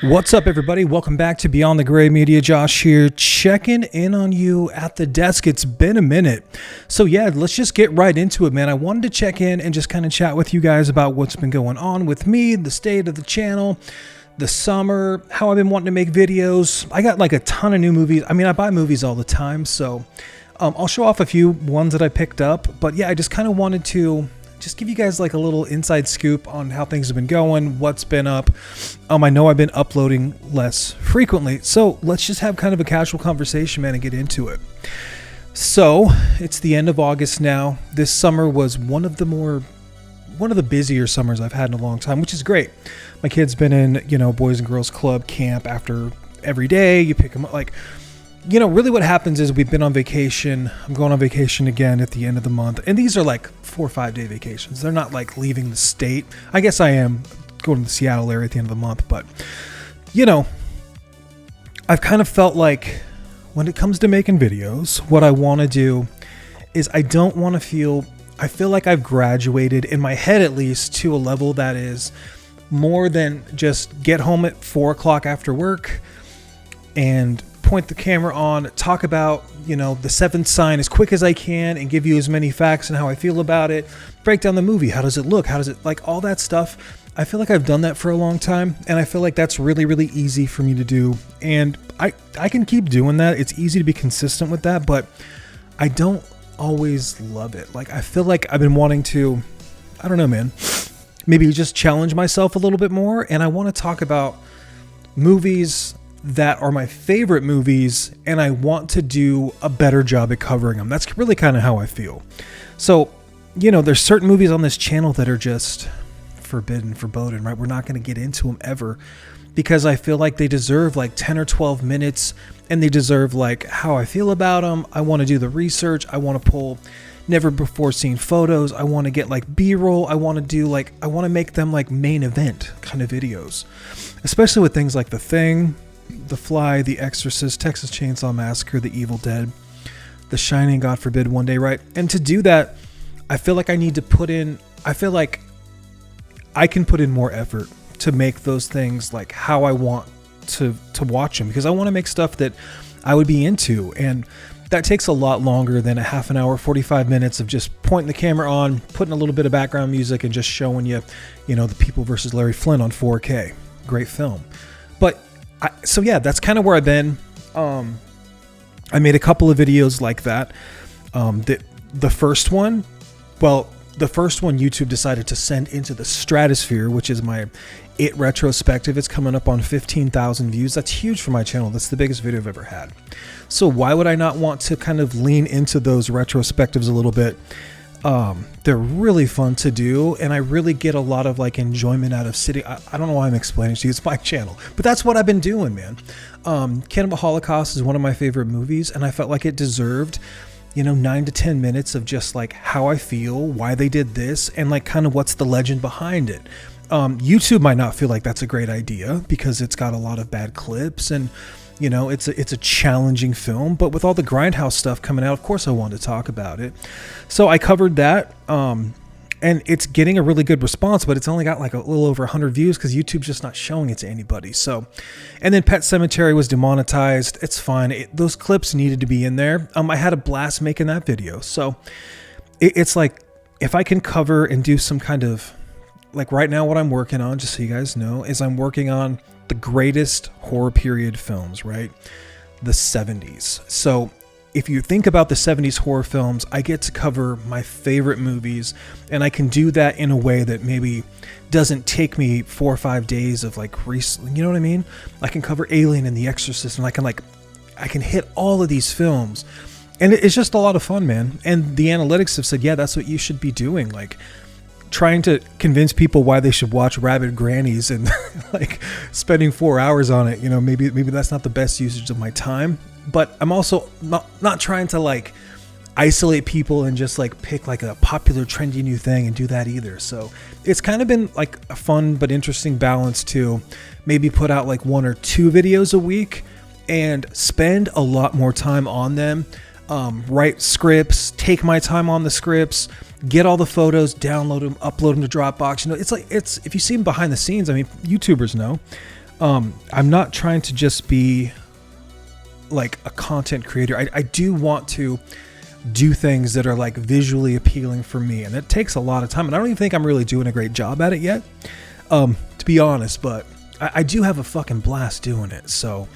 What's up, everybody? Welcome back to Beyond the Gray Media. Josh here, checking in on you at the desk. It's been a minute. So yeah, let's just get right into it, man. I wanted to check in and just kind of chat with you guys about what's been going on with me, the state of the channel, the summer, how I've been wanting to make videos. I got like a ton of new movies. I mean, I buy movies all the time, so I'll show off a few ones that I picked up. But yeah, I just kind of wanted to just give you guys like a little inside scoop on how things have been going, what's been up. I know I've been uploading less frequently, so let's just have kind of a casual conversation, man, and get into it. So it's the end of August now. This summer was one of the busier summers I've had in a long time, which is great. My kid's been in, Boys and Girls Club camp after every day. You pick them up, really what happens is we've been on vacation. I'm going on vacation again at the end of the month. And these are like 4 or 5 day vacations. They're not like leaving the state. I guess I am going to the Seattle area at the end of the month. But, I've kind of felt like when it comes to making videos, what I want to do is I feel like I've graduated, in my head at least, to a level that is more than just get home at 4 o'clock after work and point the camera on, talk about, the seventh sign as quick as I can and give you as many facts and how I feel about it, break down the movie, how does it look, how does it, like all that stuff. I feel like I've done that for a long time, and I feel like that's really, really easy for me to do, and I can keep doing that. It's easy to be consistent with that, but I don't always love it. Like, I feel like I've been wanting to, I don't know, man, maybe just challenge myself a little bit more, and I want to talk about movies that are my favorite movies, and I want to do a better job at covering them. That's really kind of how I feel. So, there's certain movies on this channel that are just forbidden, right? We're not going to get into them ever because I feel like they deserve like 10 or 12 minutes, and they deserve like how I feel about them. I want to do the research. I want to pull never before seen photos. I want to get like B-roll. I want to make them like main event kind of videos, especially with things like The Thing, The Fly, The Exorcist, Texas Chainsaw Massacre, The Evil Dead, The Shining, God forbid, one day, right? And to do that, I feel like I feel like I can put in more effort to make those things like how I want to watch them, because I want to make stuff that I would be into, and that takes a lot longer than a half an hour, 45 minutes of just pointing the camera on, putting a little bit of background music, and just showing you, The People versus Larry Flynn on 4K. Great film. But so yeah, that's kind of where I've been. I made a couple of videos like that. The first one YouTube decided to send into the stratosphere, which is my It retrospective. It's coming up on 15,000 views. That's huge for my channel. That's the biggest video I've ever had. So why would I not want to kind of lean into those retrospectives a little bit? They're really fun to do, and I really get a lot of like enjoyment out of sitting. I don't know why I'm explaining to you. It's my channel, but that's what I've been doing, man. Cannibal Holocaust is one of my favorite movies, and I felt like it deserved 9 to 10 minutes of just like how I feel, why they did this, and like kind of what's the legend behind it. YouTube might not feel like that's a great idea because it's got a lot of bad clips, and it's a challenging film, but with all the Grindhouse stuff coming out, of course I wanted to talk about it. So I covered that, and it's getting a really good response, but it's only got like a little over 100 views because YouTube's just not showing it to anybody. So, and then Pet Sematary was demonetized. It's fine. Those clips needed to be in there. I had a blast making that video. So it's like, if I can cover and do some kind of, like right now what I'm working on, just so you guys know, is I'm working on the greatest horror period films, right? The 70s. So if you think about the 70s horror films, I get to cover my favorite movies, and I can do that in a way that maybe doesn't take me 4 or 5 days of like recently, you know what I mean? I can cover Alien and The Exorcist, and I can hit all of these films, and it's just a lot of fun, man. And the analytics have said, yeah, that's what you should be doing. Like, trying to convince people why they should watch Rabid Grannies and like spending 4 hours on it. Maybe that's not the best usage of my time, but I'm also not trying to like isolate people and just like pick like a popular trendy new thing and do that either. So it's kind of been like a fun but interesting balance to maybe put out like 1 or 2 videos a week and spend a lot more time on them. Write scripts, take my time on the scripts, get all the photos, download them, upload them to Dropbox. It's if you see them behind the scenes, I mean, YouTubers know, I'm not trying to just be like a content creator. I do want to do things that are like visually appealing for me, and it takes a lot of time, and I don't even think I'm really doing a great job at it yet, to be honest, but I do have a fucking blast doing it. So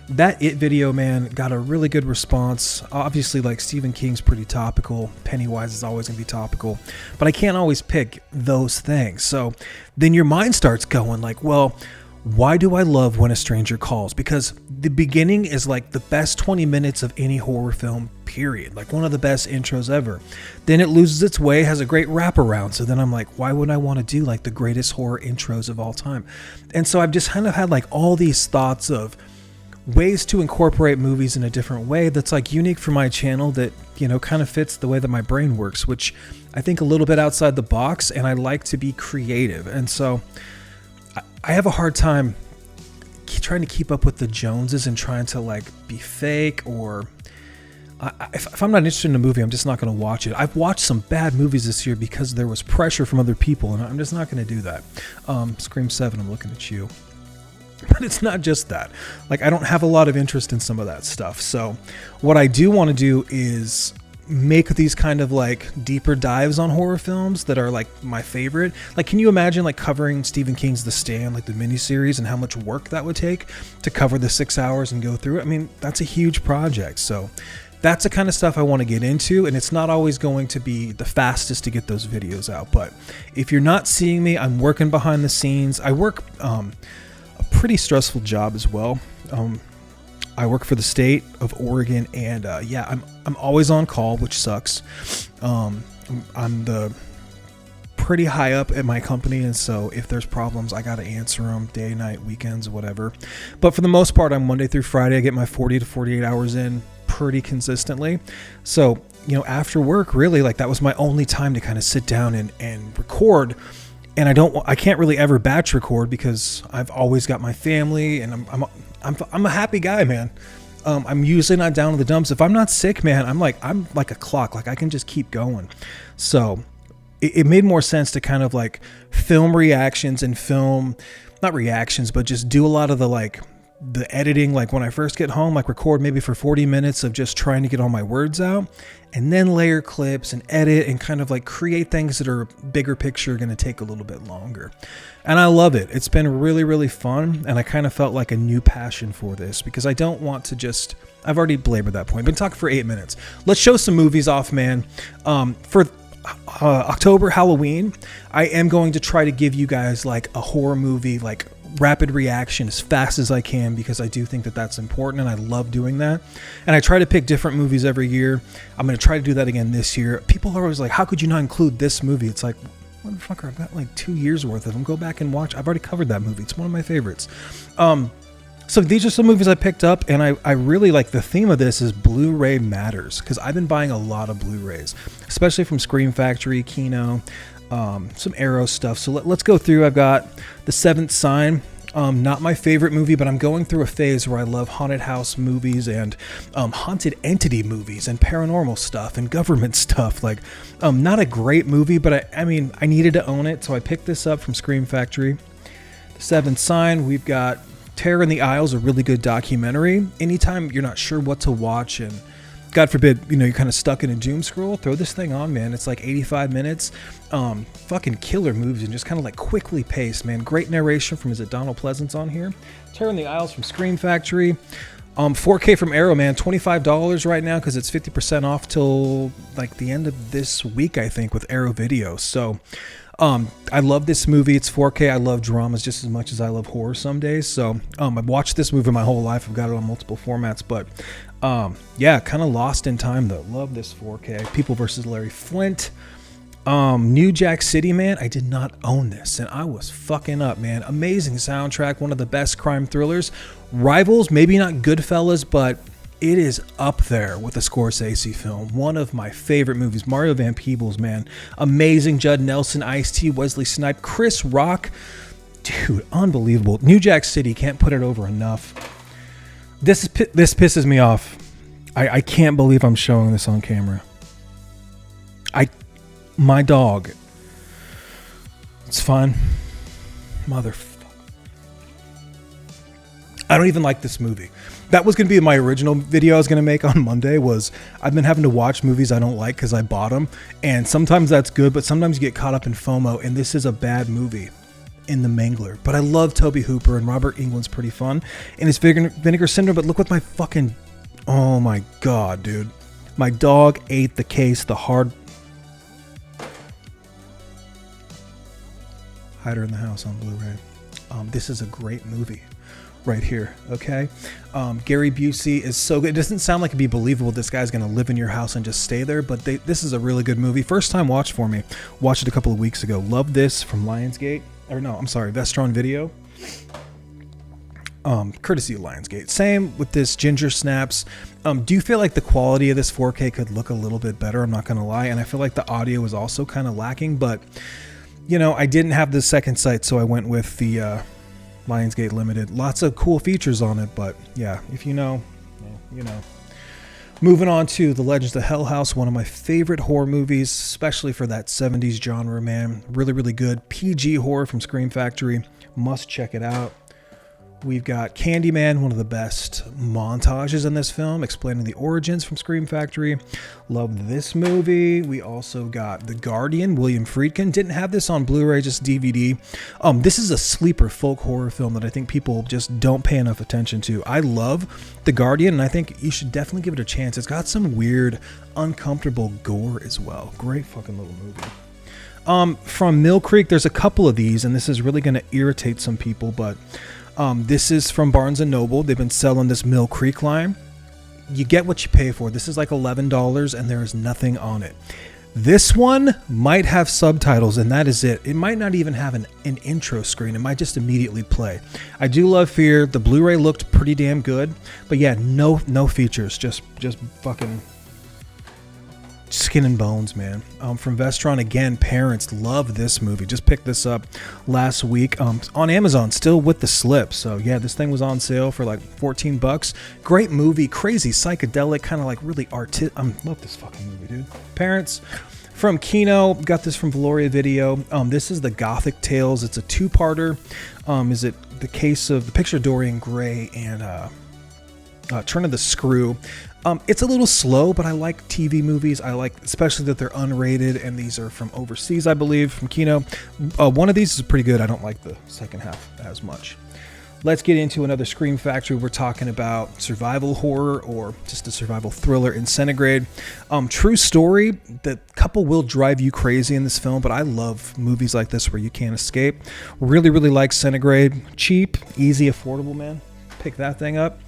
that It video, man, got a really good response. Obviously, like, Stephen King's pretty topical. Pennywise is always going to be topical. But I can't always pick those things. So then your mind starts going like, well, why do I love When a Stranger Calls? Because the beginning is like the best 20 minutes of any horror film, period. Like one of the best intros ever. Then it loses its way, has a great wraparound. So then I'm like, why wouldn't I want to do like the greatest horror intros of all time? And so I've just kind of had like all these thoughts of ways to incorporate movies in a different way that's like unique for my channel, that, you know, kind of fits the way that my brain works, which I think a little bit outside the box, and I like to be creative. And so I have a hard time trying to keep up with the Joneses and trying to like be fake, or if I'm not interested in a movie, I'm just not going to watch it. I've watched some bad movies this year because there was pressure from other people, and I'm just not going to do that. Scream 7, I'm looking at you. But it's not just that. Like, I don't have a lot of interest in some of that stuff. So what I do want to do is make these kind of like deeper dives on horror films that are like my favorite. Like, can you imagine like covering Stephen King's The Stand, like the miniseries, and how much work that would take to cover the 6 hours and go through it? I mean, that's a huge project. So that's the kind of stuff I want to get into, and it's not always going to be the fastest to get those videos out. But if you're not seeing me, I'm working behind the scenes. I work a pretty stressful job as well. I work for the state of Oregon, and yeah, I'm always on call, which sucks. I'm the pretty high up at my company, and so if there's problems, I got to answer them day, night, weekends, whatever. But for the most part, I'm Monday through Friday. I get my 40 to 48 hours in pretty consistently. So, you know, after work, really, like, that was my only time to kind of sit down and record. And I can't really ever batch record because I've always got my family, and I'm a happy guy, man. I'm usually not down in the dumps. If I'm not sick, man, I'm like a clock. Like, I can just keep going. So it made more sense to kind of like film reactions and film, not reactions, but just do a lot of the editing. Like, when I first get home, like, record maybe for 40 minutes of just trying to get all my words out, and then layer clips and edit and kind of like create things that are bigger picture, going to take a little bit longer. And I love it. It's been really, really fun. And I kind of felt like a new passion for this, because I don't want to just, I've already belabored that point. I've been talking for 8 minutes. Let's show some movies off, man. For October, Halloween, I am going to try to give you guys like a horror movie, like rapid reaction as fast as I can, because I do think that that's important, and I love doing that. And I try to pick different movies every year. I'm going to try to do that again this year. People are always like, how could you not include this movie? It's like, motherfucker, I've got like 2 years worth of them. Go back and watch. I've already covered that movie. It's one of my favorites. So these are some movies I picked up, and I really like the theme of this is Blu-ray matters, because I've been buying a lot of Blu-rays, especially from Scream Factory, Kino, some Arrow stuff. So let's go through. I've got The Seventh Sign. Not my favorite movie, but I'm going through a phase where I love haunted house movies and haunted entity movies and paranormal stuff and government stuff. Like, not a great movie, but I mean, I needed to own it, so I picked this up from Scream Factory. The Seventh Sign. We've got Terror in the Aisles, a really good documentary. Anytime you're not sure what to watch, and God forbid, you know, you're kind of stuck in a doom scroll, throw this thing on, man. It's like 85 minutes. Fucking killer movies, and just kind of like quickly paced, man. Great narration from, is it Donald Pleasance on here? Terror in the Aisles from Scream Factory. 4K from Arrow, man. $25 right now because it's 50% off till like the end of this week, I think, with Arrow Video. So I love this movie. It's 4K. I love dramas just as much as I love horror some days. So I've watched this movie my whole life. I've got it on multiple formats, but yeah, kind of lost in time though. Love this 4K. People versus Larry Flint. New Jack City, man. I did not own this, and I was fucking up, man. Amazing soundtrack. One of the best crime thrillers. Rivals, maybe not Goodfellas, but it is up there with a Scorsese film. One of my favorite movies. Mario Van Peebles, man. Amazing. Judd Nelson, Ice-T, Wesley Snipes, Chris Rock. Dude, unbelievable. New Jack City, can't put it over enough. This pisses me off. I can't believe I'm showing this on camera. My dog. It's fine. Motherfucker. I don't even like this movie. That was going to be my original video I was going to make on Monday. Was I've been having to watch movies I don't like because I bought them. And sometimes that's good, but sometimes you get caught up in FOMO, and this is a bad movie in the mangler. But I love Toby Hooper, and Robert Englund's pretty fun. And it's Vinegar Syndrome, but look what my fucking... Oh my God, dude. My dog ate the case, the hard... Hide Her in the House on Blu-ray. This is a great movie right here, okay? Gary Busey is so good. It doesn't sound like it'd be believable this guy's gonna live in your house and just stay there, but this is a really good movie. First time watch for me. Watched it a couple of weeks ago. Love this from Lionsgate. Or no, I'm sorry, Vestron Video. Courtesy of Lionsgate. Same with this Ginger Snaps. Do you feel like the quality of this 4K could look a little bit better? I'm not gonna lie. And I feel like the audio is also kind of lacking, but you know, I didn't have the second sight, so I went with the Lionsgate Limited. Lots of cool features on it, but yeah, if you know, you know. Moving on to The Legends of Hell House, one of my favorite horror movies, especially for that 70s genre, man. Really, really good. PG horror from Scream Factory. Must check it out. We've got Candyman, one of the best montages in this film, explaining the origins from Scream Factory. Love this movie. We also got The Guardian, William Friedkin. Didn't have this on Blu-ray, just DVD. This is a sleeper folk horror film that I think people just don't pay enough attention to. I love The Guardian, and I think you should definitely give it a chance. It's got some weird, uncomfortable gore as well. Great fucking little movie. From Mill Creek, there's a couple of these, and this is really going to irritate some people, but... this is from Barnes & Noble. They've been selling this Mill Creek line. You get what you pay for. This is like $11 and there is nothing on it. This one might have subtitles and that is it. It might not even have an intro screen. It might just immediately play. I do love Fear. The Blu-ray looked pretty damn good. But yeah, no features. Just fucking... skin and bones, man. From Vestron again, parents love this movie. Just picked this up last week on Amazon, still with the slip. So yeah, this thing was on sale for like $14. Great movie, crazy psychedelic, kind of like really artistic. Love this fucking movie, dude. Parents. From Kino, got this from Valoria Video. This is the Gothic Tales. It's a two-parter. Is it the case of the picture of Dorian Gray and Turn of the Screw? It's a little slow, but I like TV movies. I like, especially that they're unrated, and these are from overseas, I believe, from Kino. One of these is pretty good. I don't like the second half as much. Let's get into another Scream Factory. We're talking about survival horror or just a survival thriller in Centigrade. True story, the couple will drive you crazy in this film, but I love movies like this where you can't escape. Really, really like Centigrade. Cheap, easy, affordable, man. Pick that thing up.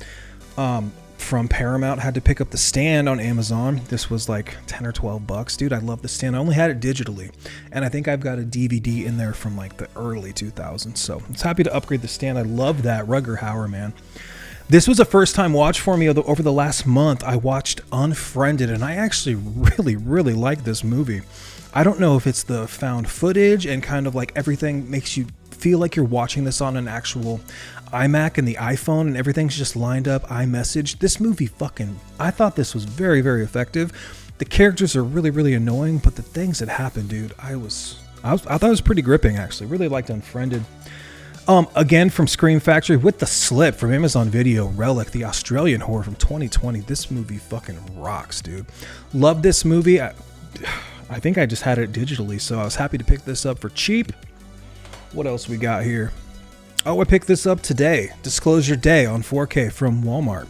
From Paramount, had to pick up The Stand on Amazon. This was like 10 or 12 bucks. Dude, I love The Stand. I only had it digitally, and I think I've got a DVD in there from like the early 2000s. So I was happy to upgrade The Stand. I love that. Rutger Hauer, man. This was a first time watch for me over the last month. I watched Unfriended, and I actually really, really like this movie. I don't know if it's the found footage and kind of like everything makes you feel like you're watching this on an actual iMac and the iPhone and everything's just lined up, iMessage. This movie I thought this was very, very effective. The characters are really, really annoying, but the things that happened, dude, I thought it was pretty gripping, actually. Really liked Unfriended. Again, from Scream Factory, with the slip from Amazon Video, Relic, the Australian horror from 2020. This movie fucking rocks, dude. Love this movie. I think I just had it digitally, so I was happy to pick this up for cheap. What else we got here? Oh, I picked this up today. Disclosure Day on 4K from Walmart.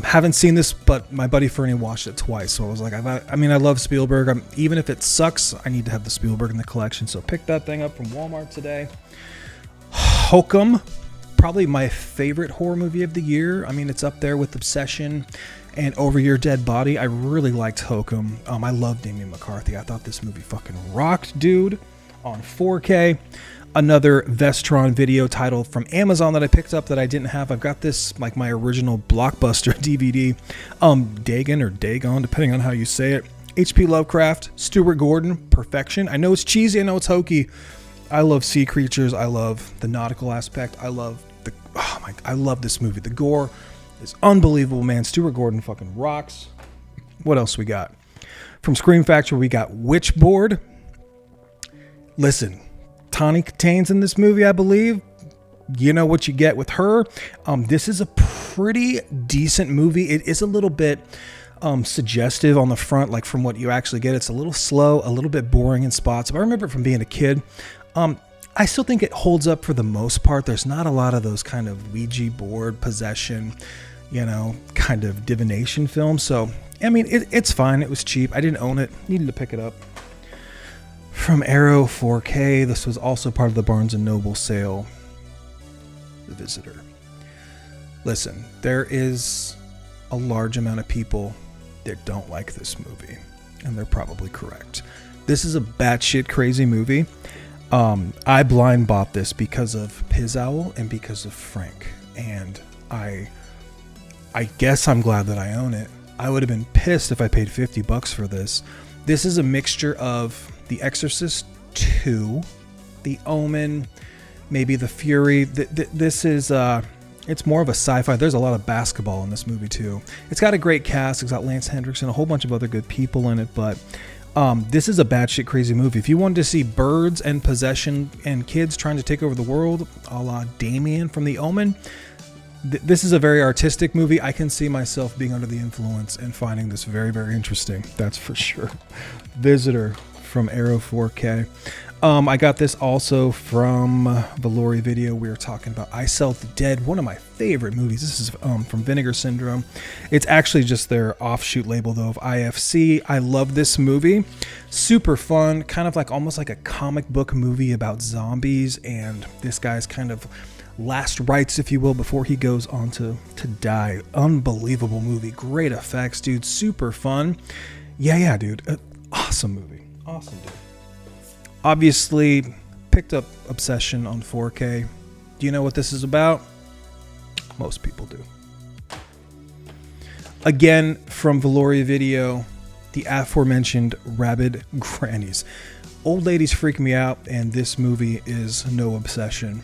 Haven't seen this, but my buddy Fernie watched it twice, so I was like, I love Spielberg. Even if it sucks, I need to have the Spielberg in the collection, so picked that thing up from Walmart today. Hokum, probably my favorite horror movie of the year. I mean, it's up there with Obsession and Over Your Dead Body. I really liked Hokum. I love Damien McCarthy. I thought this movie fucking rocked, dude. On 4K. Another Vestron Video title from Amazon that I picked up that I didn't have. I've got this, like my original Blockbuster DVD. Dagon or Dagon, depending on how you say it. H.P. Lovecraft, Stuart Gordon, Perfection. I know it's cheesy, I know it's hokey. I love sea creatures. I love the nautical aspect. I love this movie. The gore is unbelievable, man. Stuart Gordon fucking rocks. What else we got? From Scream Factory, we got Witchboard. Listen, Tawny Kitane's in this movie, I believe. you know what you get with her. This is a pretty decent movie. It is a little bit suggestive on the front, like from what you actually get. It's a little slow, a little bit boring in spots. But I remember it from being a kid. I still think it holds up for the most part. There's not a lot of those kind of Ouija board possession, kind of divination films. So, I mean, it's fine. It was cheap. I didn't own it. Needed to pick it up. From Arrow 4K. This was also part of the Barnes & Noble sale. The Visitor. Listen, there is a large amount of people that don't like this movie, and they're probably correct. This is a batshit crazy movie. I blind bought this because of Piz Owl and because of Frank, and I guess I'm glad that I own it. I would have been pissed if I paid $50 for this. This is a mixture of The Exorcist 2, The Omen, maybe The Fury. This is it's more of a sci-fi. There's a lot of basketball in this movie too. It's got a great cast. It's got Lance Hendrickson, a whole bunch of other good people in it. But this is a batshit crazy movie. If you wanted to see birds and possession and kids trying to take over the world, a la Damien from The Omen, this is a very artistic movie. I can see myself being under the influence and finding this very, very interesting. That's for sure. Visitor from Arrow 4K. I got this also from Blu-ray Video. We were talking about I Sell the Dead, one of my favorite movies. This is from Vinegar Syndrome. It's actually just their offshoot label, though, of IFC. I love this movie. Super fun, kind of like almost like a comic book movie about zombies and this guy's kind of last rites, if you will, before he goes on to die. Unbelievable movie. Great effects, dude. Super fun. Yeah, dude. Awesome movie. Awesome, dude. Obviously, picked up Obsession on 4K. Do you know what this is about? Most people do. Again, from Blu-ray Video, the aforementioned Rabid Grannies. Old ladies freak me out, and this movie is no obsession.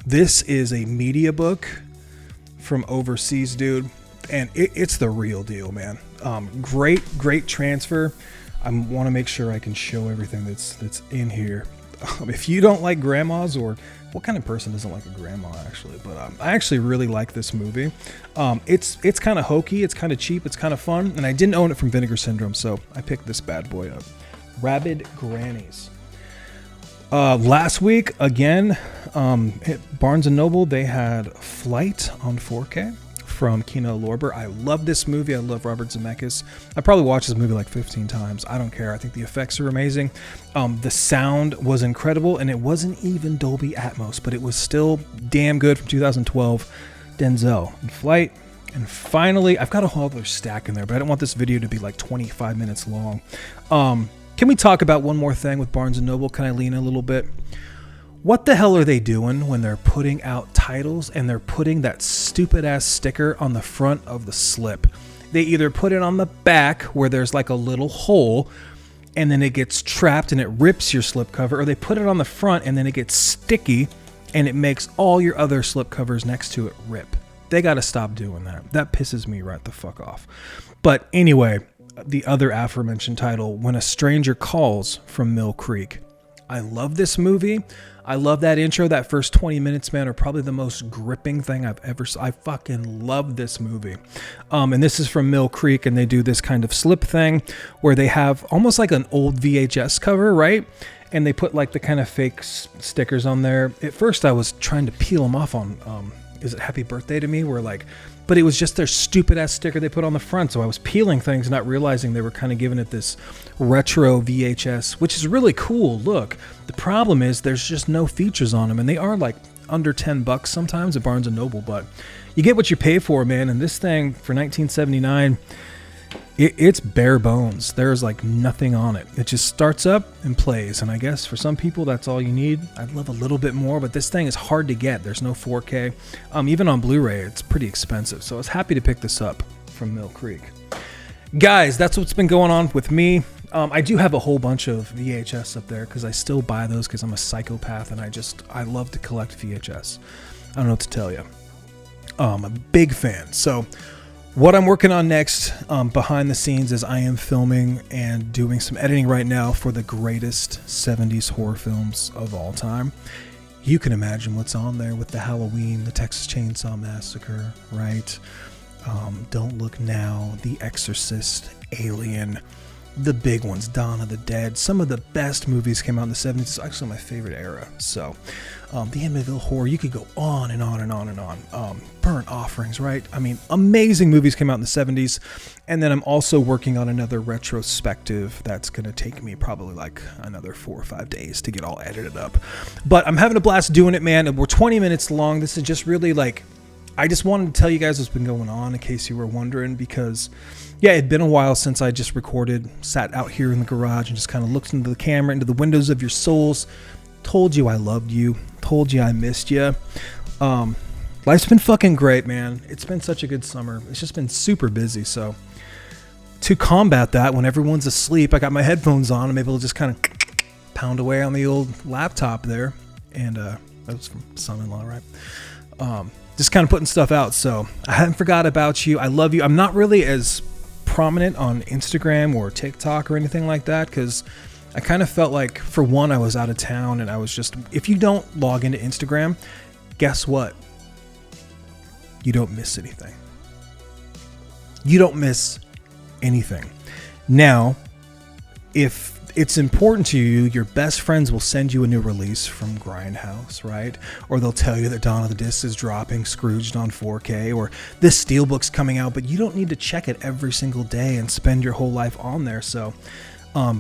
This is a media book from overseas, dude, and it's the real deal, man. Great transfer. I want to make sure I can show everything that's in here. If you don't like grandmas, or what kind of person doesn't like a grandma, actually? But I actually really like this movie. It's kind of hokey, it's kind of cheap, it's kind of fun, and I didn't own it from Vinegar Syndrome, so I picked this bad boy up. Rabid Grannies. Last week, again, at Barnes & Noble, they had Flight on 4K from Kino Lorber. I love this movie. I love Robert Zemeckis. I probably watched this movie like 15 times. I don't care. I think the effects are amazing. The sound was incredible, and it wasn't even Dolby Atmos, but it was still damn good from 2012. Denzel in Flight. And finally, I've got a whole other stack in there, but I don't want this video to be like 25 minutes long. Can we talk about one more thing with Barnes & Noble? Can I lean in a little bit? What the hell are they doing when they're putting out titles and they're putting that stupid ass sticker on the front of the slip? They either put it on the back where there's like a little hole and then it gets trapped and it rips your slip cover, or they put it on the front and then it gets sticky and it makes all your other slip covers next to it rip. They got to stop doing that. That pisses me right the fuck off. But anyway, the other aforementioned title, When a Stranger Calls, from Mill Creek. I love this movie. I love that intro. That first 20 minutes, man, are probably the most gripping thing I've ever seen. I fucking love this movie. And this is from Mill Creek, and they do this kind of slip thing where they have almost like an old VHS cover, right? And they put like the kind of fake stickers on there. At first, I was trying to peel them off on, is it Happy Birthday to Me? Where like, but it was just their stupid ass sticker they put on the front. So I was peeling things, not realizing they were kind of giving it this retro VHS, which is really cool look. The problem is there's just no features on them, and they are like under $10 sometimes at Barnes & Noble, but you get what you pay for, man. And this thing for 1979, it's bare bones. There's like nothing on it. It just starts up and plays. And I guess for some people, that's all you need. I'd love a little bit more, but this thing is hard to get. There's no 4K. Even on Blu-ray, it's pretty expensive. So I was happy to pick this up from Mill Creek. Guys, that's what's been going on with me. I do have a whole bunch of VHS up there because I still buy those because I'm a psychopath and I love to collect VHS. I don't know what to tell you. I'm a big fan. So what I'm working on next behind the scenes is I am filming and doing some editing right now for the greatest 70s horror films of all time. you can imagine what's on there with the Halloween, the Texas Chainsaw Massacre, right? Don't Look Now, The Exorcist, Alien, the big ones, Dawn of the Dead. Some of the best movies came out in the 70s. It's actually my favorite era. So, the Amityville Horror, you could go on and on and on and on. Burnt Offerings, right? I mean, amazing movies came out in the 70s. And then I'm also working on another retrospective that's going to take me probably like another 4 or 5 days to get all edited up. But I'm having a blast doing it, man. We're 20 minutes long. This is just really like, I just wanted to tell you guys what's been going on in case you were wondering, because yeah, it'd been a while since I just recorded, sat out here in the garage and just kind of looked into the camera, into the windows of your souls, told you I loved you, told you I missed you. Life's been fucking great, man. It's been such a good summer. It's just been super busy. So to combat that, when everyone's asleep, I got my headphones on. I'm able to just kind of pound away on the old laptop there. And that was from son-in-law, right? Just kind of putting stuff out. So I hadn't forgot about you. I love you. I'm not really as prominent on Instagram or TikTok or anything like that, because I kind of felt like, for one, I was out of town, and I was just, if you don't log into Instagram, guess what? You don't miss anything. You don't miss anything. Now, if it's important to you, your best friends will send you a new release from Grindhouse, right? Or they'll tell you that Dawn of the Disc is dropping Scrooged on 4K, or this Steelbook's coming out, but you don't need to check it every single day and spend your whole life on there. So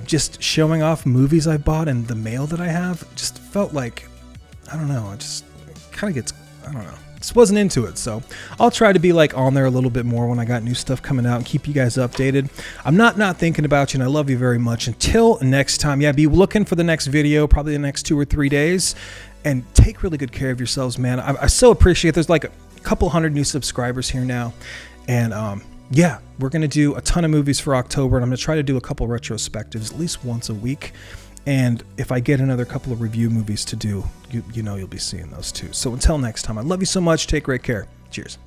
just showing off movies I bought and the mail that I have just felt like, I don't know, it just kind of gets, I don't know. Just wasn't into it. So I'll try to be like on there a little bit more when I got new stuff coming out and keep you guys updated. I'm not thinking about you, and I love you very much. Until next time, yeah, be looking for the next video, probably the next 2 or 3 days, and take really good care of yourselves, man. I so appreciate, there's like a couple hundred new subscribers here now. And yeah, we're going to do a ton of movies for October, and I'm going to try to do a couple retrospectives at least once a week. And if I get another couple of review movies to do, you know you'll be seeing those too. So until next time, I love you so much. Take great care. Cheers.